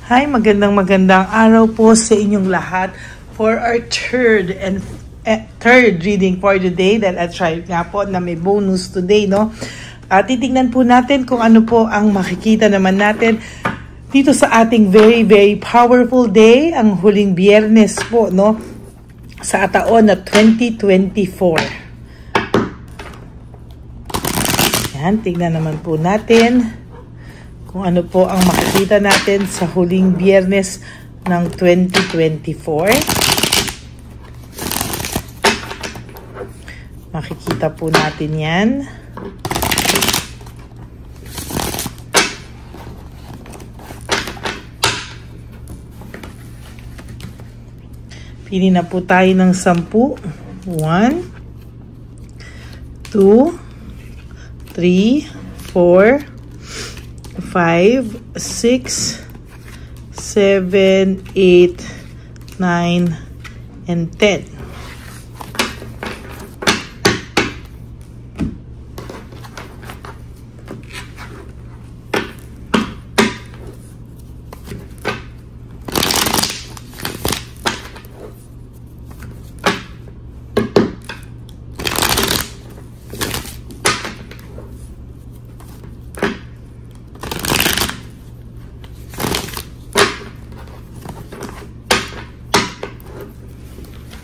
Hi, magandang araw po sa inyong lahat for our third reading for today that I tried nga po na may bonus today, no? Titingnan po natin kung ano po ang makikita naman natin dito sa ating very powerful day, ang huling Biyernes po, no? Sa taon na 2024. Yan, tingnan naman po natin kung ano po ang makikita natin sa huling Biyernes ng 2024. Makikita po natin yan. Pili na po tayo ng 10. 1, 2, 3, 4, 5, 6, 7, 8, 9, and 10.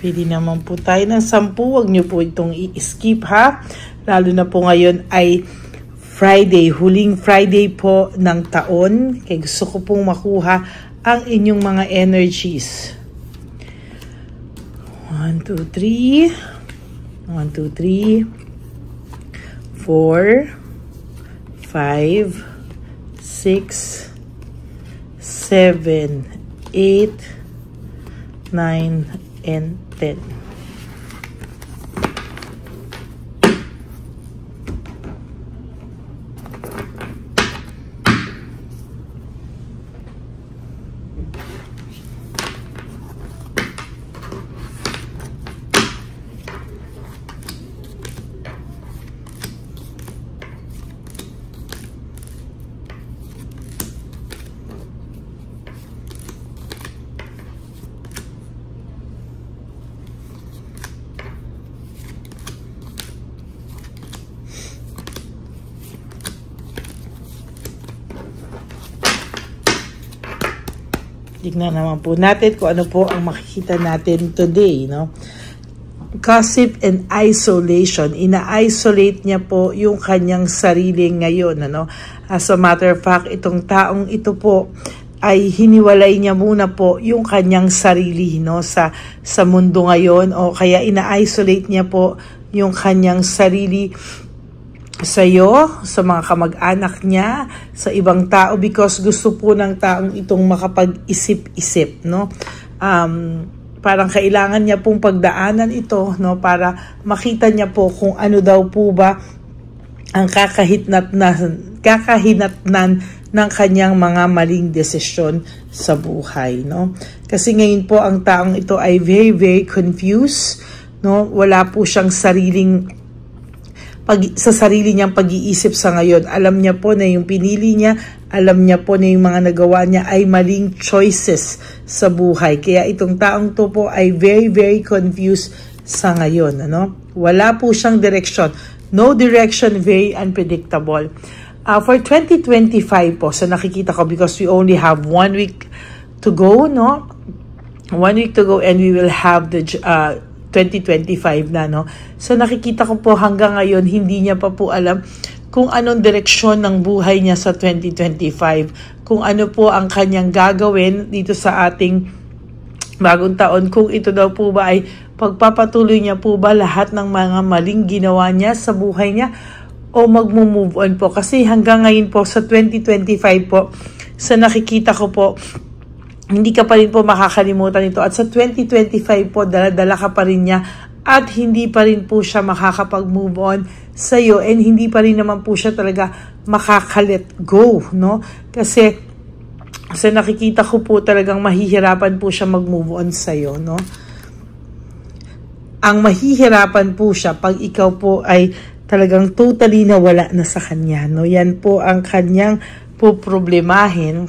Pili naman po tayo ng 10. Huwag nyo po itong i-skip, ha. Lalo na po ngayon ay Friday, huling Friday po ng taon. Kaya gusto ko pong makuha ang inyong mga energies. 1, 2, 3. 1, 2, 3. 4, 5, 6, 7, 8, 9, and 10. Tignan naman po natin kung ano po ang makikita natin today, no? Gossip and isolation. Ina-isolate niya po yung kanyang sarili ngayon, ano? As a matter of fact, itong taong ito po ay hiniwalay niya muna po yung kanyang sarili, no? Sa mundo ngayon, o kaya ina-isolate niya po yung kanyang sarili sa iyo, sa mga kamag-anak niya, sa ibang tao, because gusto po ng taong itong makapag-isip-isip, no? Parang kailangan niya pong pagdaanan ito, no, para makita niya po kung ano daw po ba ang kakahinatnan ng kanyang mga maling desisyon sa buhay, no? Kasi ngayon po ang taong ito ay very confused, no? Wala po siyang sa sarili niyang pag-iisip sa ngayon. Alam niya po na yung pinili niya, alam niya po na yung mga nagawa niya ay maling choices sa buhay. Kaya itong taong to po ay very confused sa ngayon, ano? Wala po siyang direction. No direction, very unpredictable. For 2025 po, so nakikita ko, because we only have 1 week to go, no? 1 week to go, and we will have the 2025 na, no? So nakikita ko po hanggang ngayon hindi niya pa po alam kung anong direksyon ng buhay niya sa 2025, kung ano po ang kanyang gagawin dito sa ating bagong taon, kung ito daw po ba ay pagpapatuloy niya po ba lahat ng mga maling ginawa niya sa buhay niya, o magmo-move on po. Kasi hanggang ngayon po sa 2025 po, sa nakikita ko po, hindi ka pa rin po makakalimutan ito. At sa 2025 po, dala-dala ka pa rin niya at hindi pa rin po siya makakapag-move on sa iyo, and hindi pa rin naman po siya talaga makaka-let go, no? Kasi sa nakikita ko po talagang mahihirapan po siya mag-move on sa iyo, no? Ang mahihirapan po siya pag ikaw po ay talagang totally nawala na sa kanya, no? Yan po ang kanyang po problemahin.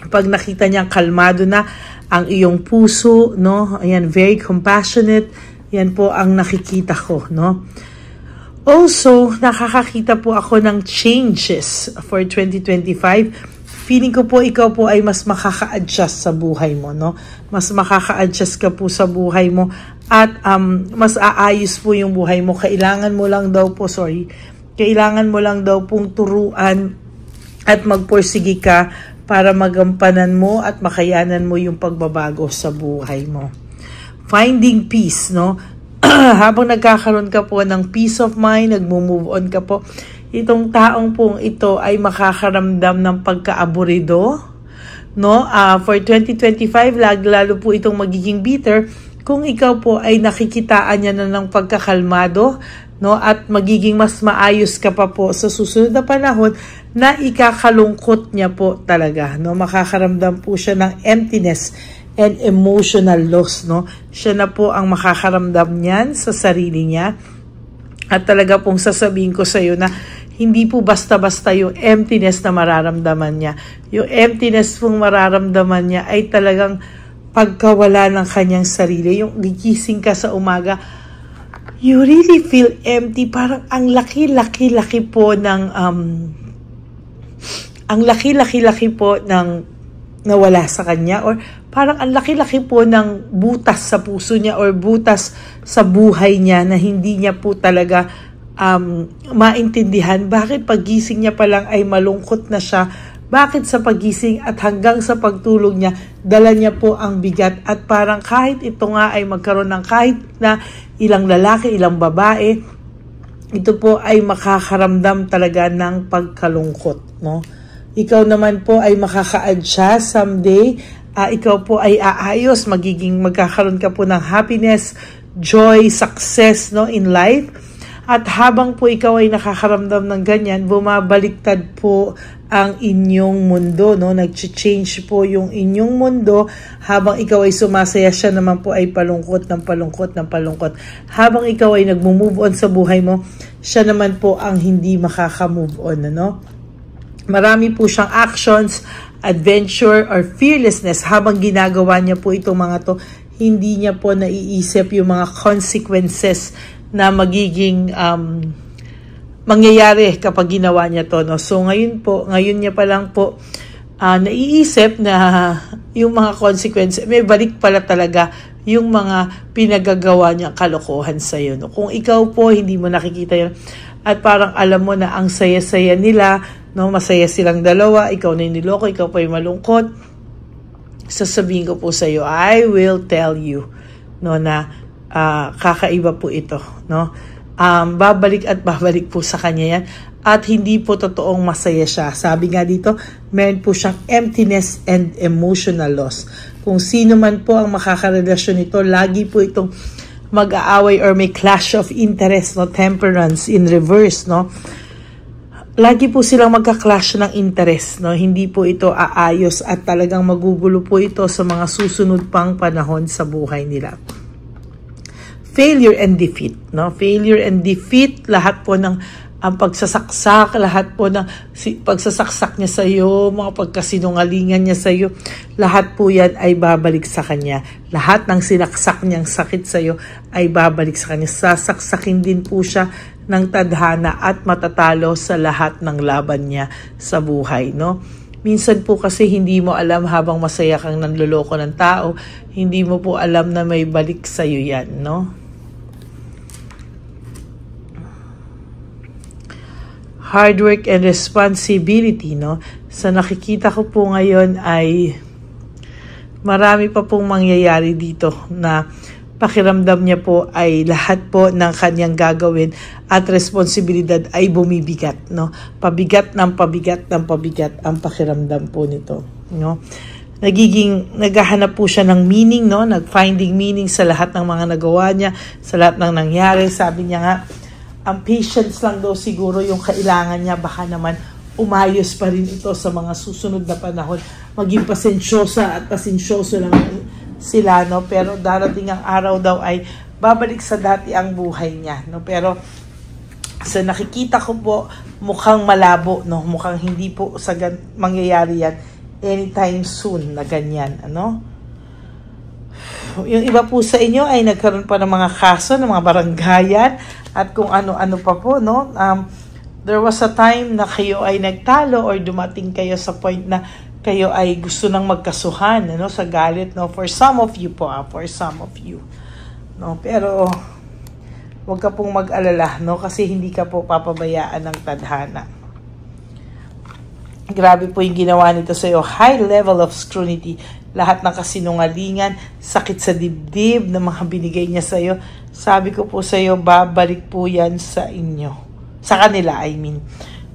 Pag nakita niya kalmado na ang iyong puso, no? Ayan, very compassionate. Yan po ang nakikita ko, no? Also, nakakakita po ako ng changes for 2025. Feeling ko po ikaw po ay mas makaka-adjust sa buhay mo, no? Mas makaka-adjust ka po sa buhay mo at mas aayos po yung buhay mo. Kailangan mo lang daw pong turuan at magpursige ka para magampanan mo at makayanan mo yung pagbabago sa buhay mo. Finding peace, no? Habang nagkakaroon ka po ng peace of mind, nagmo-move on ka po, itong taong pong ito ay makakaramdam ng pagka-aburido, no? For 2025, lalo po itong magiging bitter kung ikaw po ay nakikitaan niya na ng pagkakalmado, no? At magiging mas maayos ka pa po sa susunod na panahon na ikakalungkot niya po talaga, no? Makakaramdam po siya ng emptiness and emotional loss, no? Siya na po ang makakaramdam niyan sa sarili niya. At talaga pong sasabihin ko sa iyo na hindi po basta-basta yung emptiness na mararamdaman niya. Yung emptiness pong mararamdaman niya ay talagang pagkawala ng kanyang sarili. Yung gigising ka sa umaga, you really feel empty. Parang ang laki-laki po ng nawala sa kanya, or parang ang laki-laki po ng butas sa puso niya or butas sa buhay niya na hindi niya po talaga maintindihan. Bakit paggising niya pa lang ay malungkot na siya? Bakit sa pagising at hanggang sa pagtulog niya, dala niya po ang bigat at parang kahit ito nga ay magkaroon ng kahit na ilang lalaki, ilang babae, ito po ay makakaramdam talaga ng pagkalungkot, no? Ikaw naman po ay makaka-adjust someday. Ikaw po ay aayos, magkakaroon ka po ng happiness, joy, success, no, in life. At habang po ikaw ay nakakaramdam ng ganyan, bumabaliktad po ang inyong mundo, no? Nag-change po yung inyong mundo. Habang ikaw ay sumasaya, siya naman po ay palungkot ng palungkot ng palungkot. Habang ikaw ay nagmo-move on sa buhay mo, siya naman po ang hindi makaka-move on, no? Marami po siyang actions, adventure, or fearlessness. Habang ginagawa niya po itong mga to, hindi niya po naiisip yung mga consequences na magiging mangyayari kapag ginawa niya to, no? So ngayon niya pa lang po naiisip na yung mga consequences, may balik pala talaga yung mga pinagagawa niya kalokohan sa iyo, no? Kung ikaw po hindi mo nakikita yun at parang alam mo na ang saya-saya nila, no, masaya silang dalawa, ikaw na yung niloko, ikaw pa yung malungkot, sasabihin ko po sa iyo, I will tell you, no, na kakaiba po ito, no? Babalik at babalik po sa kanya yan at hindi po totoong masaya siya. Sabi nga dito, meron po siyang emptiness and emotional loss. Kung sino man po ang makakarelasyon nito, lagi po itong mag-aaway or may clash of interest, no? Temperance in reverse, no? Lagi po silang magka-clash ng interest, no? Hindi po ito aayos at talagang magugulo po ito sa mga susunod pang panahon sa buhay nila. Failure and defeat, no? Failure and defeat, lahat po ng ang pagsasaksak, lahat po ng pagsasaksak niya sa iyo, mga pagkasinungalingan niya sa iyo, lahat po yan ay babalik sa kanya. Lahat ng sinaksak niyang sakit sa iyo ay babalik sa kanya. Sasaksakin din po siya ng tadhana at matatalo sa lahat ng laban niya sa buhay, no? Minsan po kasi hindi mo alam habang masaya kang nanloloko ng tao, hindi mo po alam na may balik sa iyo yan, no? Hard work and responsibility, no? Sa nakikita ko po ngayon ay marami pa pong mangyayari dito na pakiramdam niya po ay lahat po ng kanyang gagawin at responsibilidad ay bumibigat, no? Pabigat ng pabigat ng pabigat ang pakiramdam po nito, no? Naghahanap po siya ng meaning, no? Nag-finding meaning sa lahat ng mga nagawa niya, sa lahat ng nangyari. Sabi niya nga, ang patience lang daw siguro yung kailangan niya, baka naman umayos pa rin ito sa mga susunod na panahon. Maging pasensyosa at pasensyoso lang sila, no? Pero darating ang araw daw ay babalik sa dati ang buhay niya, no? Pero sa nakikita ko po, mukhang malabo, no? Mukhang hindi po mangyayari yan anytime soon na ganyan, ano? Yung iba po sa inyo ay nagkaroon pa ng mga kaso ng mga baranggayan at kung ano-ano pa po, no? There was a time na kayo ay nagtalo or dumating kayo sa point na kayo ay gusto nang magkasuhan, ano, sa galit, no? For some of you po, for some of you, no? Pero huwag ka pong mag-alala, no? Kasi hindi ka po papabayaan ng tadhana. Grabe po yung ginawa nito sa iyo. High level of scrutiny. Lahat ng kasinungalingan, sakit sa dibdib na mga binigay niya sa iyo. Sabi ko po sa iyo, babalik po yan sa inyo. Sa kanila, I mean.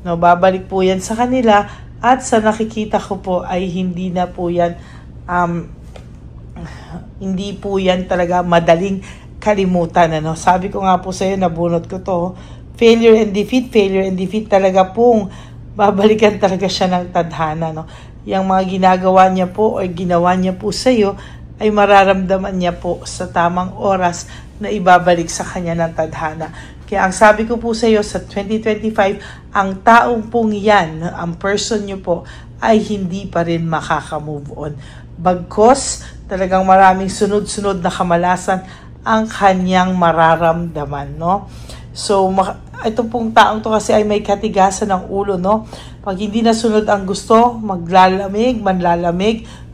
No, babalik po yan sa kanila. At sa nakikita ko po ay hindi na po yan, hindi po yan talaga madaling kalimutan, ano. Sabi ko nga po sa iyo, nabunot ko to, failure and defeat talaga pong babalikan talaga siya ng tadhana, no. Yang mga ginagawa niya po o ginawa niya po sa iyo ay mararamdaman niya po sa tamang oras na ibabalik sa kanya ng tadhana. Kaya ang sabi ko po sa iyo sa 2025, ang taong pong yan, ang person niyo po ay hindi pa rin makaka-move on. Bagkos talagang maraming sunod-sunod na kamalasan ang kanyang mararamdaman, no? So, ito pong taong to kasi ay may katigasan ng ulo, no? Pag hindi nasunod ang gusto, manlalamig,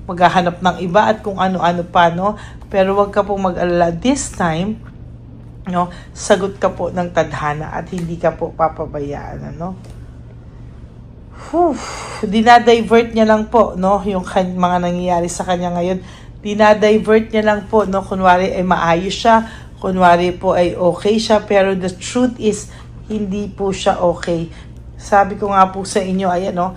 maghahanap ng iba at kung ano-ano pa, no? Pero wag ka pong mag-alala. This time, no, sagot ka po ng tadhana at hindi ka po papabayaan, ano? Dinadivert niya lang po, no? Yung mga nangyayari sa kanya ngayon, dinadivert niya lang po, no? Kunwari ay maayos siya, kunwari po ay okay siya, pero the truth is, hindi po siya okay. Sabi ko nga po sa inyo, ayan, no?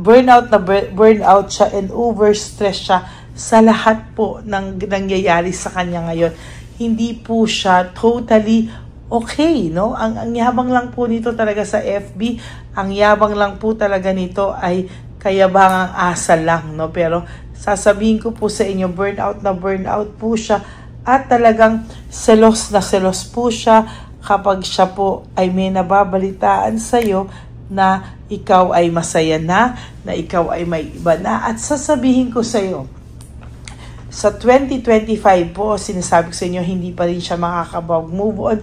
Burnout siya and overstress siya sa lahat po ng nangyayari sa kanya ngayon. Hindi po siya totally okay, no? Ang yabang lang po nito talaga sa FB, ang yabang lang po talaga nito ay kayabangang asa lang, no? Pero sasabihin ko po sa inyo, burnout po siya at talagang selos na selos po siya kapag siya po ay may nababalitaan sa'yo na ikaw ay masaya na ikaw ay may iba na. At sasabihin ko sa'yo, sa 2025 po, sinasabi ko sa inyo, hindi pa rin siya makakapag-move on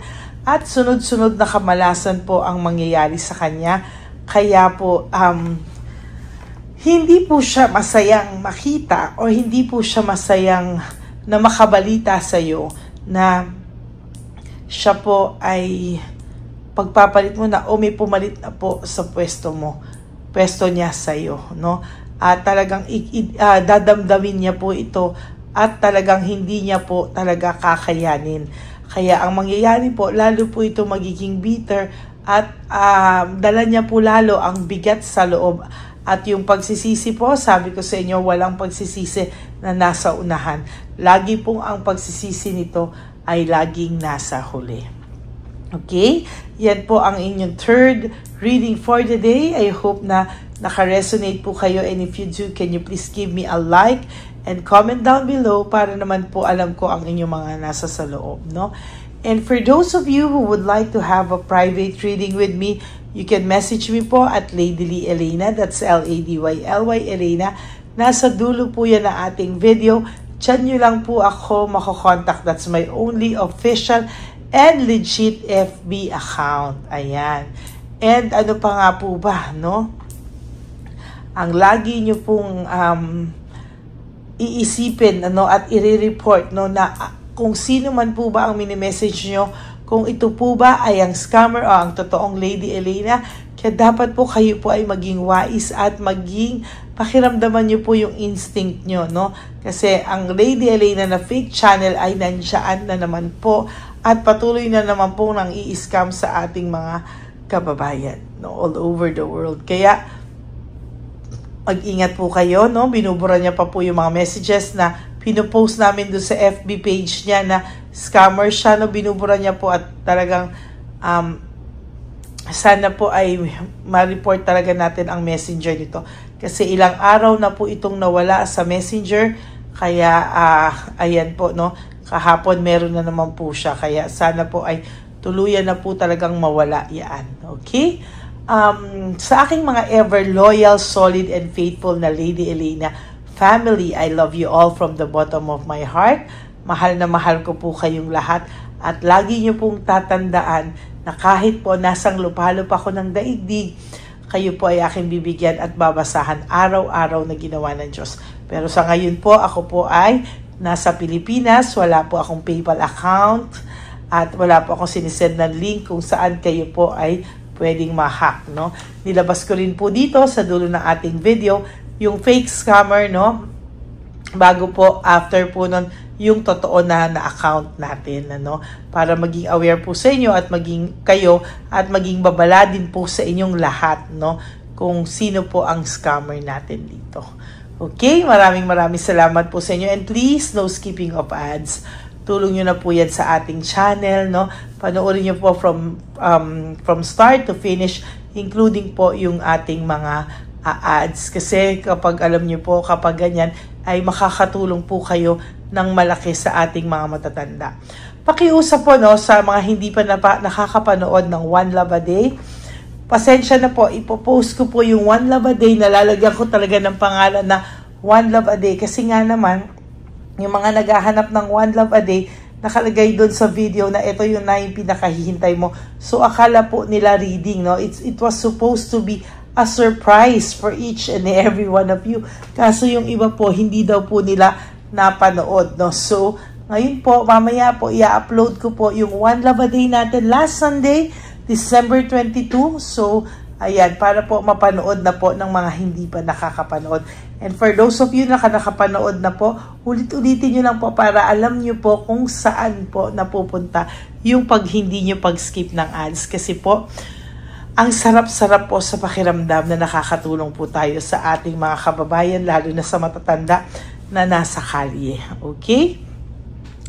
at sunod-sunod na kamalasan po ang mangyayari sa kanya. Kaya po, hindi po siya masayang makita o hindi po siya masayang na makabalita sa iyo na siya po ay pagpapalit mo na o may pumalit na po sa pwesto niya sa iyo, no? At talagang dadamdamin niya po ito at talagang hindi niya po talaga kakayanin. Kaya ang mangyayari po, lalo po ito magiging bitter at dala niya po lalo ang bigat sa loob. At yung pagsisisi po, sabi ko sa inyo, walang pagsisisi na nasa unahan. Lagi pong ang pagsisisi nito ay laging nasa huli. Okay? Yan po ang inyong third reading for the day. I hope na naka-resonate po kayo. And if you do, can you please give me a like and comment down below para naman po alam ko ang inyong mga nasa sa loob, no? And for those of you who would like to have a private reading with me, you can message me po at Lady Lee Elena. That's LadyLy Elena. Nasa dulo po yan na ating video. Diyan nyo lang po ako makokontak. That's my only official and legit FB account. Ayan. And ano pa nga po ba, no? Ang lagi nyo pong iisipin, ano, at i-report, no, na kung sino man po ba ang mini-message nyo, kung ito po ba ay ang scammer o ang totoong Lady Elena. Kaya dapat po kayo po ay maging wise at maging pakiramdaman nyo po yung instinct nyo, no? Kasi ang Lady Elena na fake channel ay nandiyan na naman po at patuloy na naman po nang i-scam sa ating mga kababayan, no, all over the world. Kaya mag-ingat po kayo, no? Binubura niya pa po yung mga messages na pinopost namin doon sa FB page niya na scammer siya, no? Binubura niya po at talagang sana po ay ma-report talaga natin ang messenger nito. Kasi ilang araw na po itong nawala sa messenger. Kaya ayan po, no? Kahapon meron na naman po siya. Kaya sana po ay tuluyan na po talagang mawala yan. Okay? Sa aking mga ever loyal, solid, and faithful na Lady Elena family, I love you all from the bottom of my heart. Mahal na mahal ko po kayong lahat at lagi niyo pong tatandaan na kahit po nasang lupa-lupa ko ng daigdig, kayo po ay aking bibigyan at babasahan araw-araw na ginawa ng Diyos. Pero sa ngayon po, ako po ay nasa Pilipinas, wala po akong PayPal account at wala po akong sinisend ng link kung saan kayo po ay pwedeng ma-hack, no? Nilabas ko rin po dito sa dulo ng ating video yung fake scammer, no? Bago po, after po nun, yung totoo na account natin, ano? Para maging aware po sa inyo at maging kayo at maging babala din po sa inyong lahat, no? Kung sino po ang scammer natin dito. Okay? Maraming salamat po sa inyo and please, no skipping of ads. Tulong nyo na po yan sa ating channel, no? Panoorin nyo po from start to finish, including po yung ating mga ads. Kasi kapag alam nyo po, kapag ganyan, ay makakatulong po kayo ng malaki sa ating mga matatanda. Pakiusap po, no, sa mga hindi pa nakakapanood ng One Love a Day. Pasensya na po, ipopost ko po yung One Love a Day, nalalagyan ko talaga ng pangalan na One Love a Day. Kasi nga naman, yung mga naghahanap ng One Love a Day, nakalagay doon sa video na ito yung na yung pinakahihintay mo. So, akala po nila reading, no? It was supposed to be a surprise for each and every one of you. Kaso yung iba po, hindi daw po nila napanood, no? So, ngayon po, mamaya po, i-upload ko po yung One Love a Day natin last Sunday, December 22. So, ayan, para po mapanood na po ng mga hindi pa nakakapanood. And for those of you na nakapanood na po, ulit-ulitin nyo lang po para alam nyo po kung saan po napupunta yung pag hindi nyo pag-skip ng ads. Kasi po, ang sarap-sarap po sa pakiramdam na nakakatulong po tayo sa ating mga kababayan, lalo na sa matatanda na nasa kalye. Okay?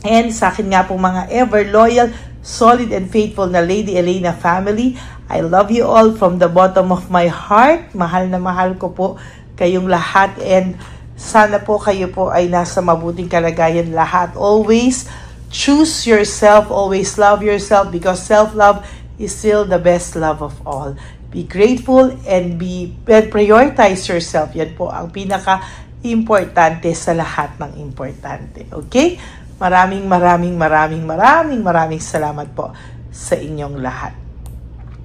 And sa akin nga po mga ever loyal, solid and faithful na Lady Elena family, I love you all from the bottom of my heart. Mahal na mahal ko po kayong lahat and sana po kayo po ay nasa mabuting kalagayan lahat. Always choose yourself, always love yourself because self-love is still the best love of all. Be grateful and prioritize yourself. Yan po ang pinaka-importante sa lahat ng importante. Okay? Maraming salamat po sa inyong lahat.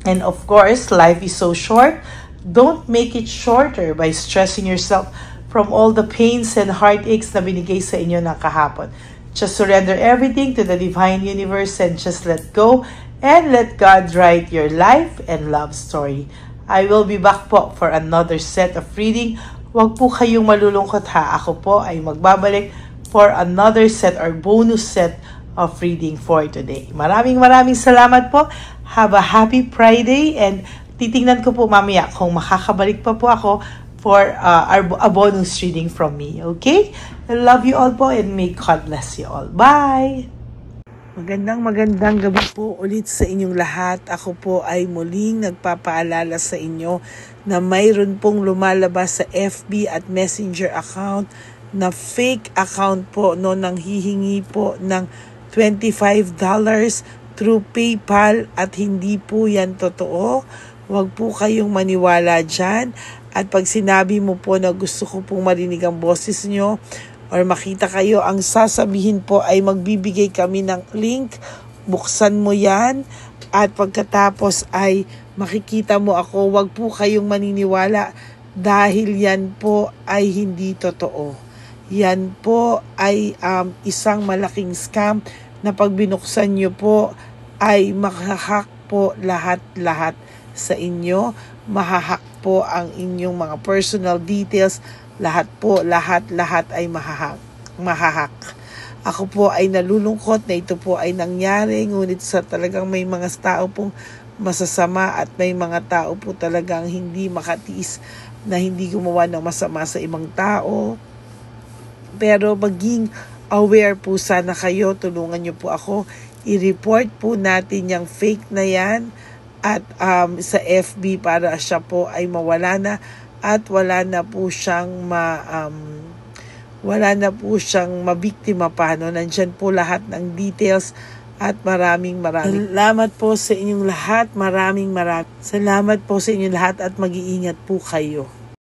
And of course, life is so short. Don't make it shorter by stressing yourself from all the pains and heartaches na binigay sa inyo ng kahapon. Just surrender everything to the divine universe and just let go and let God write your life and love story. I will be back po for another set of reading. Huwag po kayong malulungkot ha. Ako po ay magbabalik for another set or bonus set of reading for today. Maraming salamat po. Have a happy Friday and titingnan ko po mamaya kung makakabalik pa po ako for a bonus reading from me. Okay? I love you all po and may God bless you all. Bye! Magandang gabi po ulit sa inyong lahat. Ako po ay muling nagpapaalala sa inyo na mayroon pong lumalabas sa FB at Messenger account na fake account po, no, nang hihingi po ng $25 through PayPal at hindi po yan totoo. Huwag po kayong maniwala dyan. At pag sinabi mo po na gusto ko pong marinig ang boses nyo or makita kayo, ang sasabihin po ay magbibigay kami ng link. Buksan mo yan at pagkatapos ay makikita mo ako. Huwag po kayong maniniwala dahil yan po ay hindi totoo. Yan po ay isang malaking scam na pag binuksan nyo po ay mahahack po lahat sa inyo. Mahahack po ang inyong mga personal details. Lahat ay mahahack. Ako po ay nalulungkot na ito po ay nangyari. Ngunit sa talagang may mga tao pong masasama at may mga tao po talagang hindi makatiis na hindi gumawa ng masama sa ibang tao. Pero maging aware po sana kayo. Tulungan nyo po ako. I-report po natin yung fake na yan at sa FB para siya po ay mawala na at wala na po siyang mabiktima pa, no? Nandyan po lahat ng details At maraming salamat po sa inyong lahat. Maraming salamat po sa inyong lahat at mag-iingat po kayo.